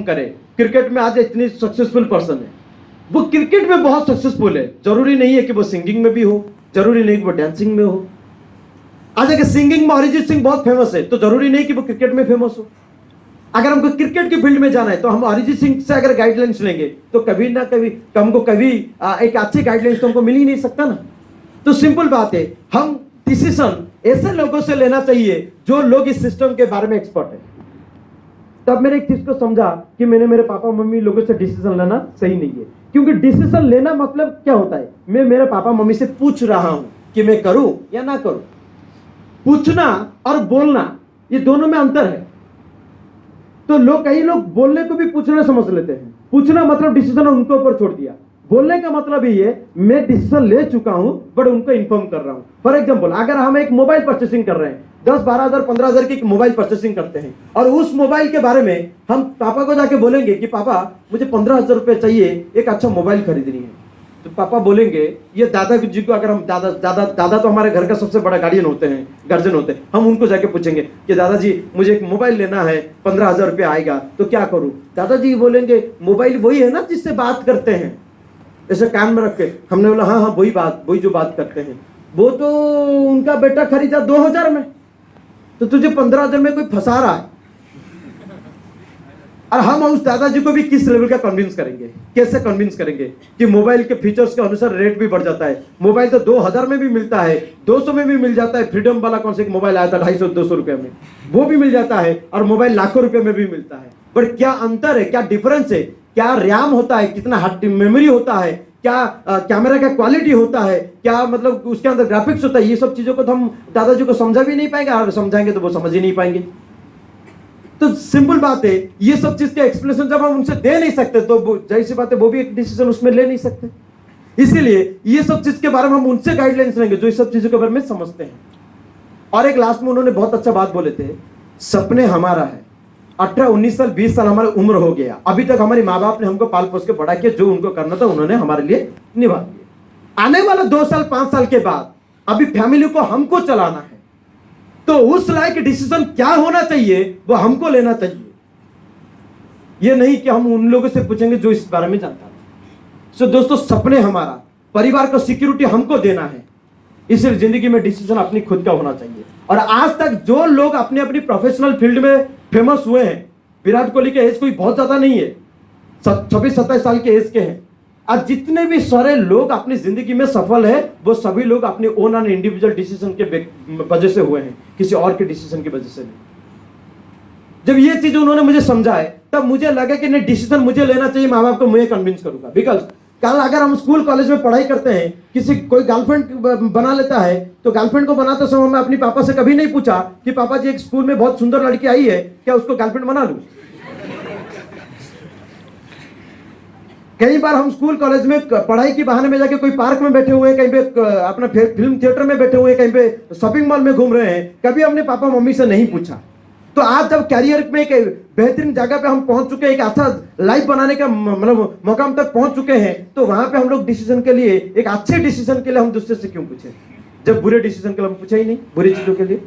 करे, क्रिकेट में आज इतनी सक्सेसफुल पर्सन है, वो क्रिकेट में बहुत सक्सेसफुल है, जरूरी नहीं है कि वो सिंगिंग में भी हो, जरूरी नहीं कि वो डांसिंग में हो। आज अगर सिंगिंग में अरिजीत सिंह बहुत फेमस है तो जरूरी नहीं कि वो क्रिकेट में फेमस हो। अगर हमको क्रिकेट की फील्ड में जाना है तो हम अरिजीत सिंह से अगर गाइडलाइंस लेंगे तो कभी ना कभी हमको एक अच्छी गाइडलाइंस तो हमको मिल ही नहीं सकता ना। तो सिंपल बात है, हम डिसीजन ऐसे लोगों से लेना चाहिए जो लोग इस सिस्टम के बारे में एक्सपर्ट है। तब मैंने एक चीज को समझा कि मैंने मेरे पापा मम्मी लोगों से डिसीजन लेना सही नहीं है, क्योंकि डिसीजन लेना मतलब क्या होता है, मैं मेरे पापा मम्मी से पूछ रहा हूं कि मैं करूं या ना करूं। पूछना और बोलना ये दोनों में अंतर है। तो कई लोग बोलने को भी पूछना समझ लेते हैं। पूछना मतलब डिसीजन उनके ऊपर छोड़ दिया, बोलने का मतलब ये है मैं डिसीजन ले चुका हूं बट उनको इन्फॉर्म कर रहा हूं। फॉर एग्जांपल, अगर हम एक मोबाइल परचेसिंग कर रहे हैं, 10-12 15 हजार की मोबाइल परचेसिंग करते हैं और उस मोबाइल के बारे में हम पापा को जाके बोलेंगे कि पापा मुझे 15,000 रुपए चाहिए, एक अच्छा मोबाइल खरीदनी है। तो पापा बोलेंगे, ये दादा जी को अगर हम दादा तो हमारे घर का सबसे बड़ा गार्जियन होते हैं, हम उनको जाके पूछेंगे कि दादाजी मुझे एक मोबाइल लेना है, 15,000 रुपये आएगा तो क्या करूं। दादाजी बोलेंगे मोबाइल वही है ना जिससे बात करते हैं, ऐसे कान में रख के। हमने बोला हाँ वही जो बात करते हैं। वो तो उनका बेटा खरीदा 2,000 में, तो तुझे 15,000 में कोई फंसा रहा है। और हम उस दादाजी को भी किस लेवल का कन्विंस करेंगे, कैसे कन्विंस करेंगे कि मोबाइल के फीचर्स के अनुसार रेट भी बढ़ जाता है। मोबाइल तो 2,000 में भी मिलता है, 200 में भी मिल जाता है। फ्रीडम वाला कौन सा एक मोबाइल आया था 250-200 रुपए में, वो भी मिल जाता है। और मोबाइल लाखों रुपए में भी मिलता है। बट क्या अंतर है, क्या डिफरेंस है, क्या रैम होता है, कितना हार्ड मेमोरी होता है, क्या कैमरा का क्वालिटी होता है, क्या मतलब उसके अंदर ग्राफिक्स होता है, ये सब चीजों को तो हम दादाजी को समझा भी नहीं पाएंगे, और समझाएंगे तो वो समझ ही नहीं पाएंगे। तो सिंपल बात है, ये सब चीज का एक्सप्लेनेशन जब हम उनसे दे नहीं सकते तो जाहिर सी बात है वो भी एक डिसीजन उसमें ले नहीं सकते। इसीलिए ये सब चीज के बारे में हम उनसे गाइडलाइंस लेंगे जो इस सब चीजों के बारे में समझते हैं। और एक लास्ट में उन्होंने बहुत अच्छा बात बोले थे, सपने हमारा है, 18-19 साल 20 साल हमारी उम्र हो गया, अभी तक हमारे माँ बाप ने हमको पाल पोस के बड़ा किया, जो उनको करना था उन्होंने हमारे लिए निभा दिया। आने वाला 2 साल 5 साल के बाद अभी फैमिली को हमको चलाना है, तो उस लायक डिसीजन क्या होना चाहिए वो हमको लेना चाहिए। ये नहीं कि हम उन लोगों से पूछेंगे जो इस बारे में जानता है। सो दोस्तों, सपने हमारा, परिवार को सिक्योरिटी हमको देना है, इसलिए जिंदगी में डिसीजन अपनी खुद का होना चाहिए। और आज तक जो लोग अपने अपनी प्रोफेशनल फील्ड में फेमस हुए हैं, विराट कोहली के एज कोई बहुत ज्यादा नहीं है, 26-27 साल के एज के हैं। आज जितने भी सारे लोग अपनी जिंदगी में सफल है वो सभी लोग अपने ओन एंड इंडिविजुअल डिसीजन के वजह से हुए हैं, किसी और के डिसीजन की वजह से नहीं। जब ये चीज उन्होंने मुझे समझाए तब मुझे लगा कि नहीं, डिसीजन मुझे लेना चाहिए, माँ बाप को मैं कन्विंस करूंगा। बिकॉज कल अगर हम स्कूल कॉलेज में पढ़ाई करते हैं, कोई गर्लफ्रेंड बना लेता है, तो गर्लफ्रेंड को बनाते समय मैं अपने पापा से कभी नहीं पूछा कि पापा जी एक स्कूल में बहुत सुंदर लड़की आई है, क्या उसको गर्लफ्रेंड बना लूं। कई बार हम स्कूल कॉलेज में पढ़ाई के बहाने में जाके कोई पार्क में बैठे हुए, कहीं पे अपना फिल्म थिएटर में बैठे हुए, कहीं पे शॉपिंग मॉल में घूम रहे हैं, कभी हमने पापा मम्मी से नहीं पूछा। तो आज जब कैरियर में एक बेहतरीन जगह पे हम पहुंच चुके हैं, एक अच्छा लाइफ बनाने का मतलब मुकाम तक पहुंच चुके हैं, तो वहां पे हम लोग डिसीजन के लिए, एक अच्छे डिसीजन के लिए हम दूसरे से क्यों पूछे, जब बुरे डिसीजन के लिए हम पूछा ही नहीं, बुरी चीजों के लिए।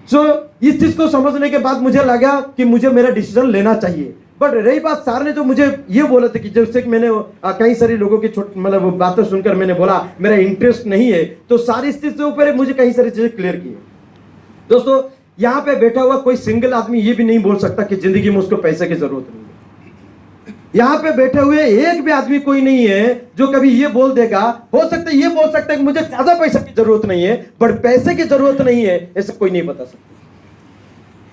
सो इस चीज को समझने के बाद मुझे लगा कि मुझे मेरा डिसीजन लेना चाहिए। बट रही बात, सर ने जो मुझे ये बोला था कि जैसे कि मैंने कई सारी लोगों की मतलब बातें सुनकर मैंने बोला मेरा इंटरेस्ट नहीं है, तो सारी इस चीज के ऊपर मुझे कई सारी चीजें क्लियर की। दोस्तों, यहाँ पे बैठा हुआ कोई सिंगल आदमी ये भी नहीं बोल सकता कि जिंदगी में उसको पैसे की जरूरत नहीं है। यहाँ पे बैठे हुए एक भी आदमी कोई नहीं है जो कभी ये बोल देगा, हो सकता है ये बोल सकता है कि मुझे ज्यादा पैसे की जरूरत नहीं है, बट पैसे की जरूरत नहीं है, ऐसे कोई नहीं बता सकता।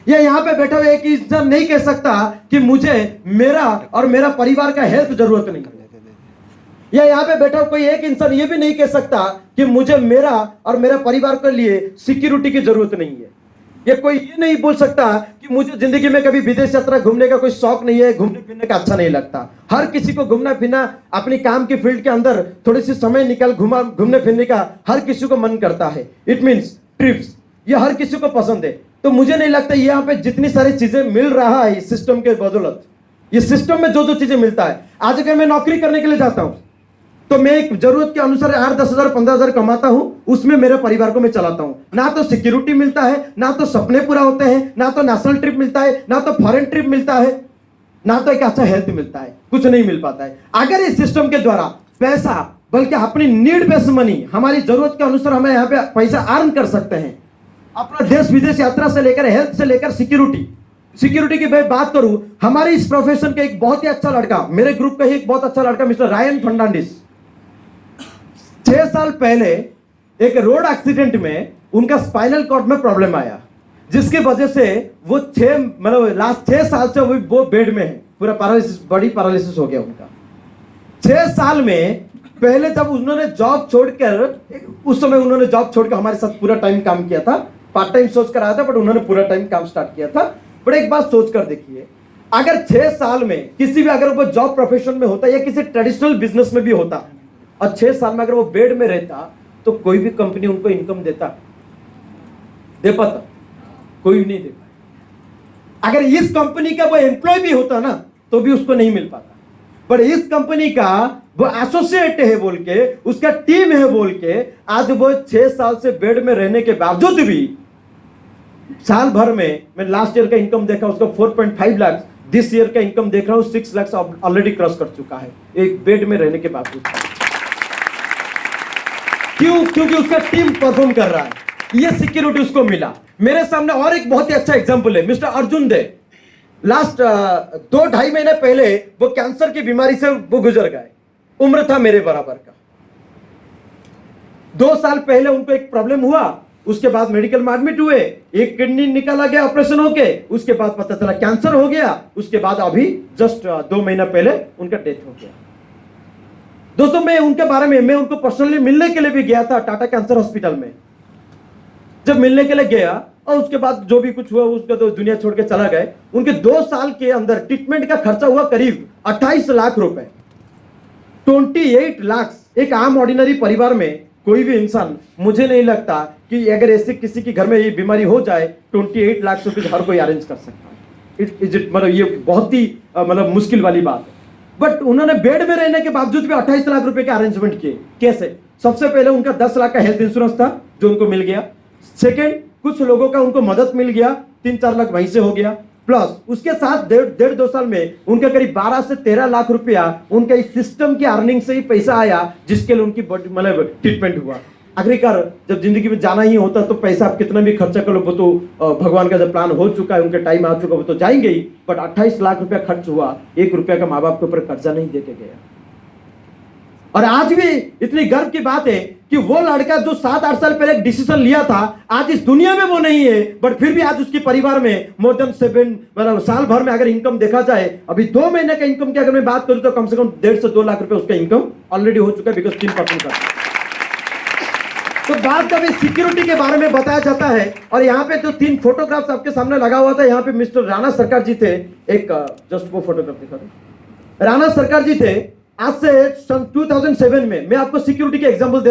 या यहाँ पे बैठा हुआ एक इंसान नहीं कह सकता कि मुझे मेरा और मेरा परिवार का हेल्प जरूरत नहीं है। या यहाँ पे बैठा हुआ कोई एक इंसान ये भी नहीं कह सकता कि मुझे मेरा और मेरा परिवार के लिए सिक्योरिटी की जरूरत नहीं है। या कोई ये नहीं बोल सकता कि मुझे जिंदगी में कभी विदेश यात्रा घूमने का कोई शौक नहीं है, घूमने फिरने का अच्छा नहीं लगता। हर किसी को घूमना फिरना, अपनी काम की फील्ड के अंदर थोड़ी सी समय निकाल घूमने फिरने का हर किसी को मन करता है। इट मीन्स ट्रिप्स, ये हर किसी को पसंद है। तो मुझे नहीं लगता यहाँ पे जितनी सारी चीजें मिल रहा है इस सिस्टम के बदौलत, ये सिस्टम में जो जो चीजें मिलता है, आज अगर मैं नौकरी करने के लिए जाता हूं तो मैं एक जरूरत के अनुसार 8-10 हजार 15 हजार कमाता हूं, उसमें मेरे परिवार को मैं चलाता हूं। ना तो सिक्योरिटी मिलता है, ना तो सपने पूरा होते हैं, ना तो नेशनल ट्रिप मिलता है, ना तो फॉरेन ट्रिप मिलता है, ना तो एक अच्छा हेल्थ मिलता है, कुछ नहीं मिल पाता है। अगर इस सिस्टम के द्वारा पैसा, बल्कि अपनी नीड बेस्ड मनी, हमारी जरूरत के अनुसार हमें यहाँ पे पैसा अर्न कर सकते हैं। अपना देश विदेश यात्रा से लेकर, हेल्थ से लेकर सिक्योरिटी की मैं बात करूं, हमारे इस प्रोफेशन का एक बहुत ही अच्छा लड़का, मेरे ग्रुप का ही एक बहुत अच्छा लड़का, मिस्टर रायन फर्नांडिस, 6 साल पहले एक रोड एक्सीडेंट में उनका स्पाइनल कॉर्ड में प्रॉब्लम आया, जिसकी वजह से वो लास्ट 6 साल से वो बेड में है, पूरा पैरालिसिस, बॉडी पैरालिसिस हो गया उनका। 6 साल में पहले जब उन्होंने जॉब छोड़कर, उस समय उन्होंने जॉब छोड़कर हमारे साथ पूरा टाइम काम किया था, पार्ट टाइम सोच कर आया था, बट उन्होंने पूरा टाइम काम स्टार्ट किया था। बट एक बात सोच कर देखिए, अगर 6 साल में किसी भी, अगर वो जॉब प्रोफेशन में होता या किसी ट्रेडिशनल बिजनेस में भी होता, और 6 साल में अगर वो बेड में रहता, तो कोई भी कंपनी उनको इनकम दे पाता? कोई नहीं दे पाता। अगर इस कंपनी का वो एम्प्लॉय भी होता ना, तो भी उसको नहीं मिल पाता। पर इस कंपनी का वो एसोसिएट है बोल के, उसका टीम है बोल के, आज वो 6 साल से बेड में रहने के बावजूद भी साल भर में, मैं लास्ट ईयर का इनकम देखा उसका 4.5 लाख, दिस ईयर का इनकम देख रहा हूं 6 लाख ऑलरेडी क्रॉस कर चुका है, एक बेड में रहने के बावजूद। क्यों? क्योंकि उसका टीम परफॉर्म कर रहा है, ये सिक्योरिटी उसको मिला। मेरे सामने और एक बहुत ही अच्छा एग्जांपल है, मिस्टर अर्जुन दे। लास्ट 2-2.5 महीने पहले वो कैंसर की बीमारी से वो गुजर गए, उम्र था मेरे बराबर का। 2 साल पहले उनको एक प्रॉब्लम हुआ, उसके बाद मेडिकल में एडमिट हुए, एक किडनी निकाला गया ऑपरेशन होके, उसके बाद पता चला कैंसर हो गया, उसके बाद अभी जस्ट 2 महीना पहले उनका डेथ हो गया। दोस्तों, मैं उनके बारे में, मैं उनको पर्सनली मिलने के लिए भी गया था टाटा कैंसर हॉस्पिटल में। जब मिलने के लिए गया और उसके बाद जो भी कुछ हुआ, उसका तो दुनिया छोड़ के चला गए। उनके 2 साल के अंदर ट्रीटमेंट का खर्चा हुआ करीब 28 लाख रुपए, 28 लाख। एक आम ऑर्डिनरी परिवार में कोई भी इंसान, मुझे नहीं लगता कि अगर ऐसे किसी के घर में ये बीमारी हो जाए, 28 लाख रुपए हर कोई अरेंज कर सकता है। ये बहुत ही मुश्किल वाली बात है। बट उन्होंने बेड में रहने के बावजूद भी 28 लाख रुपए के अरेंजमेंट किए। कैसे? सबसे पहले उनका 10 लाख का हेल्थ इंश्योरेंस था जो उनको मिल गया। सेकेंड, कुछ लोगों का उनको मदद मिल गया, 3-4 लाख वहीं से हो गया। प्लस उसके साथ 1.5-2 साल में उनका करीब 12 से 13 लाख रुपया उनका इस सिस्टम की अर्निंग से ही पैसा आया, जिसके लिए उनकी ट्रीटमेंट हुआ। आखिरकार जब जिंदगी में जाना ही होता तो पैसा आप कितना भी खर्चा कर लो, वो तो भगवान का जब प्लान हो चुका है, उनका टाइम आ चुका, वो तो जाएंगे ही। बट 28 लाख रुपया खर्च हुआ, 1 रुपया का माँ बाप के ऊपर कर्जा नहीं देके गया। और आज भी इतनी गर्व की बात है कि वो लड़का जो 7-8 साल पहले एक डिसीजन लिया था, आज इस दुनिया में वो नहीं है, बट फिर भी आज उसके परिवार में मोर देन 7 साल भर में अगर इनकम देखा जाए, अभी 2 महीने का इनकम की अगर मैं बात करूं तो कम से कम 1.5 से 2 लाख रुपए उसका इनकम ऑलरेडी हो चुका है, बिकॉज 3% का। तो बात कभी सिक्योरिटी के बारे में बताया जाता है। और यहाँ पे जो 3 फोटोग्राफ्स आपके सामने लगा हुआ था, यहाँ पे मिस्टर राणा सरकार जी थे। एक जस्ट वो फोटोग्राफ दिखा दो। राणा सरकार जी थे। आज से सन 2007 में मैं आपको सिक्योरिटी के एग्जांपल